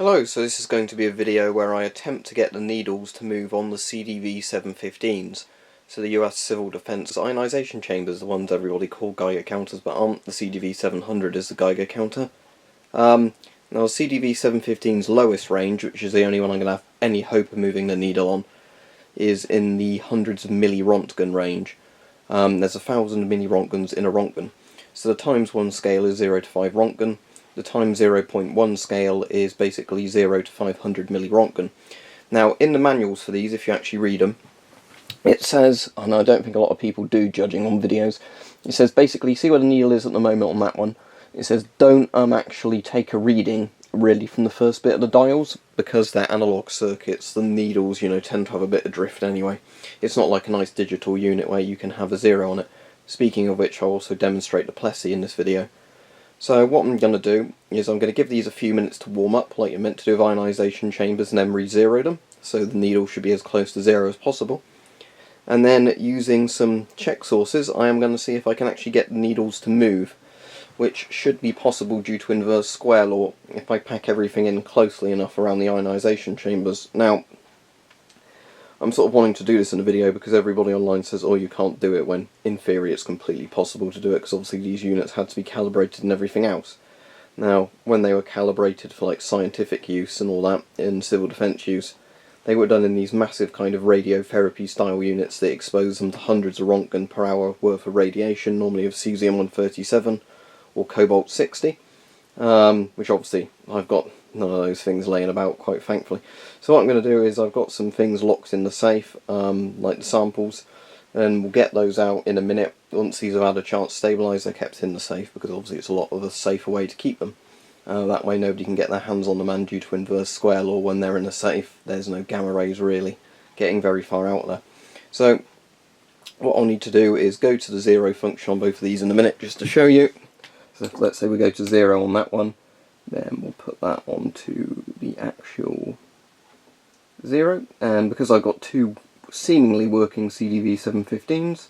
Hello, so this is going to be a video where I attempt to get the needles to move on the CDV 715s. So the US Civil Defense ionisation chambers, the ones everybody call Geiger counters but aren't. The CDV 700 is the Geiger counter. Now CDV 715's lowest range, which is the only one I'm going to have any hope of moving the needle on, is in the hundreds of millirontgen range. There's 1,000 millirontgens in a Rontgen. So the times 1 scale is 0 to 5 Rontgen. The times 0.1 scale is basically 0 to 500 millirontgen. Now, in the manuals for these, if you actually read them, it says, and I don't think a lot of people do judging on videos, it says basically, see where the needle is at the moment on that one. It says don't actually take a reading really from the first bit of the dials, because they're analog circuits. The needles, tend to have a bit of drift anyway. It's not like a nice digital unit where you can have a 0 on it. Speaking of which, I'll also demonstrate the Plessy in this video. So what I'm going to do is I'm going to give these a few minutes to warm up, like you're meant to do with ionisation chambers, and then re-zero them, so the needle should be as close to 0 as possible. And then, using some check sources, I am going to see if I can actually get the needles to move, which should be possible due to inverse square law if I pack everything in closely enough around the ionisation chambers. Now, I'm sort of wanting to do this in a video because everybody online says, oh, you can't do it, when in theory it's completely possible to do it, because obviously these units had to be calibrated and everything else. Now, when they were calibrated for like scientific use and all that, in civil defence use, they were done in these massive kind of radiotherapy style units that expose them to hundreds of Rontgen per hour worth of radiation, normally of cesium-137 or cobalt-60, which obviously I've got none of those things laying about, quite thankfully. So what I'm going to do is I've got some things locked in the safe, like the samples, and we'll get those out in a minute. Once these have had a chance to stabilise, they're kept in the safe, because obviously it's a lot of a safer way to keep them. That way nobody can get their hands on them, and due to inverse square law, when they're in a safe, there's no gamma rays really getting very far out there. So what I'll need to do is go to the 0 function on both of these in a minute, just to show you. So let's say we go to 0 on that one, then we'll put that onto the actual 0, and because I've got two seemingly working CDV 715s,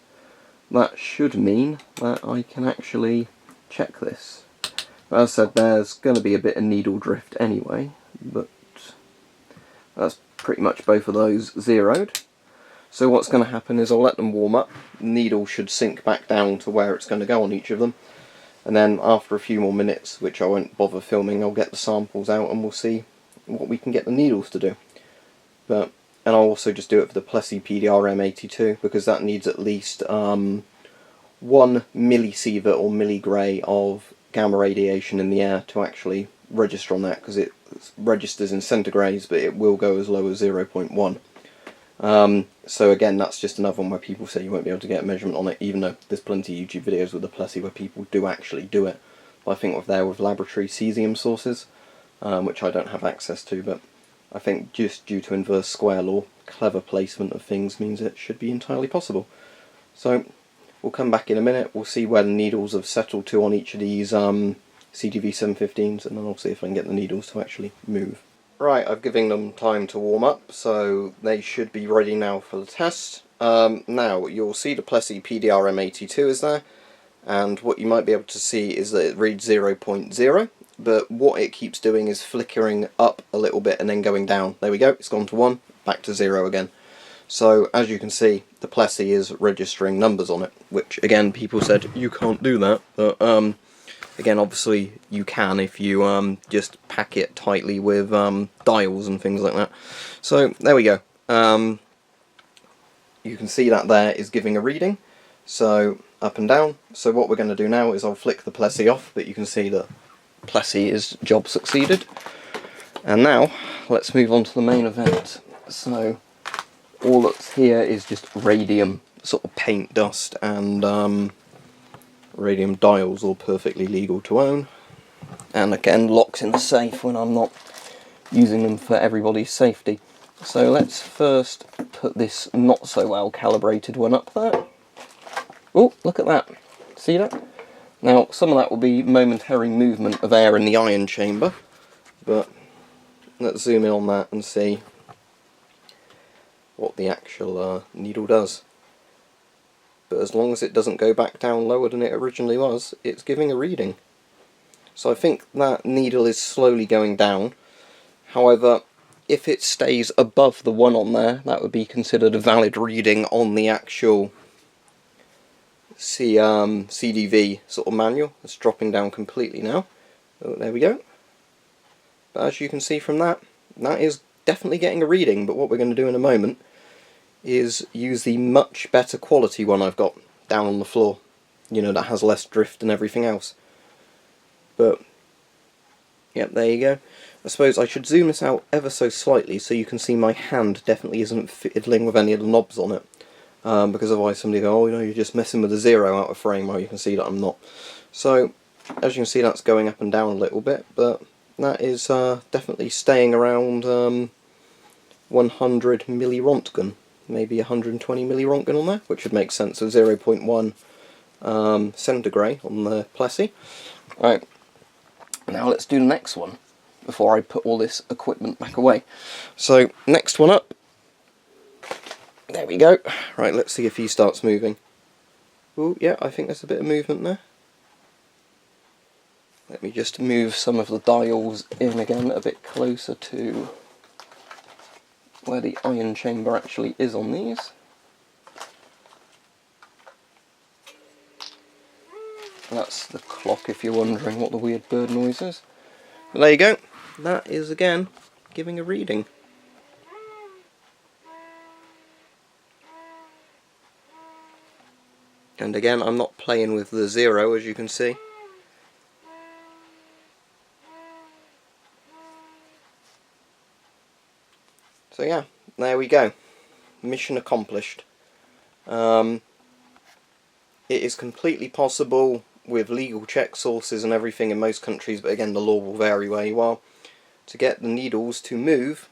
that should mean that I can actually check this. As I said, there's going to be a bit of needle drift anyway, but that's pretty much both of those zeroed. So what's going to happen is I'll let them warm up, the needle should sink back down to where it's going to go on each of them, and then after a few more minutes, which I won't bother filming, I'll get the samples out and we'll see what we can get the needles to do. And I'll also just do it for the Plessy PDRM82, because that needs at least 1 millisievert or milligray of gamma radiation in the air to actually register on that, because it registers in centigrades, but it will go as low as 0.1. So again, that's just another one where people say you won't be able to get a measurement on it, even though there's plenty of YouTube videos with the Plessy where people do actually do it. But I think they're with laboratory cesium sources, which I don't have access to, but I think just due to inverse square law, clever placement of things means it should be entirely possible. So we'll come back in a minute, we'll see where the needles have settled to on each of these CDV 715s, and then I'll see if I can get the needles to actually move. Right, I've given them time to warm up, so they should be ready now for the test. Now, you'll see the Plessy PDRM82 is there, and what you might be able to see is that it reads 0.0, but what it keeps doing is flickering up a little bit and then going down. There we go, it's gone to 1, back to 0 again. So, as you can see, the Plessy is registering numbers on it, which, again, people said, you can't do that, but, again, obviously you can if you just pack it tightly with dials and things like that. So there we go. You can see that there is giving a reading, so up and down. So what we're going to do now is I'll flick the Plessy off, but you can see that Plessy is job succeeded. And now let's move on to the main event. So all that's here is just radium sort of paint dust, and radium dials, all perfectly legal to own, and again locked in the safe when I'm not using them for everybody's safety. So let's first put this not so well calibrated one up there. Oh, look at that, see that? Now some of that will be momentary movement of air in the ion chamber, but let's zoom in on that and see what the actual needle does. But as long as it doesn't go back down lower than it originally was, it's giving a reading. So I think that needle is slowly going down. However, if it stays above the 1 on there, that would be considered a valid reading on the actual CDV sort of manual. It's dropping down completely now. Oh, there we go. But as you can see from that, that is definitely getting a reading, but what we're going to do in a moment is use the much better quality one I've got down on the floor. You know, that has less drift and everything else. But, yep, there you go. I suppose I should zoom this out ever so slightly so you can see my hand definitely isn't fiddling with any of the knobs on it. Because otherwise somebody go, oh, you know, you're just messing with the 0 out of frame. Well, you can see that I'm not. So, as you can see, that's going up and down a little bit, but that is definitely staying around 100 millirontgen, maybe 120 millirontgen on there, which would make sense of 0.1 centigrade on the Plessy. Right, now let's do the next one before I put all this equipment back away. So, next one up. There we go. Right, let's see if he starts moving. Oh, yeah, I think there's a bit of movement there. Let me just move some of the dials in again a bit closer to where the ion chamber actually is on these. That's the clock if you're wondering what the weird bird noise is. But there you go. That is again giving a reading. And again, I'm not playing with the 0, as you can see. So yeah, there we go. Mission accomplished. It is completely possible with legal check sources and everything in most countries, but again the law will vary where you are, to get the needles to move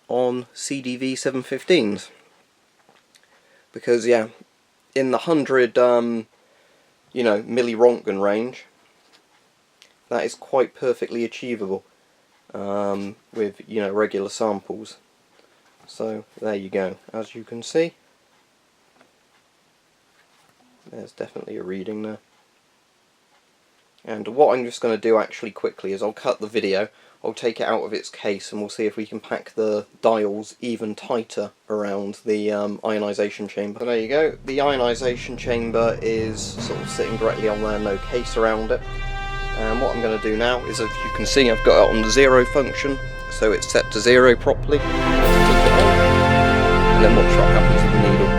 on CDV 715s. Because yeah, in the 100 you know, millirontgen range, that is quite perfectly achievable with, you know, regular samples. So there you go. As you can see, there's definitely a reading there. And what I'm just going to do actually quickly is I'll cut the video, I'll take it out of its case, and we'll see if we can pack the dials even tighter around the ionisation chamber. So there you go, the ionisation chamber is sort of sitting directly on there, no case around it. And what I'm going to do now is, as you can see, I've got it on the 0 function, so it's set to 0 properly. And then watch what happens with the needle.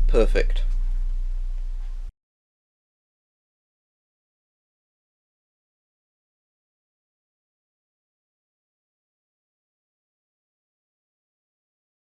Perfect.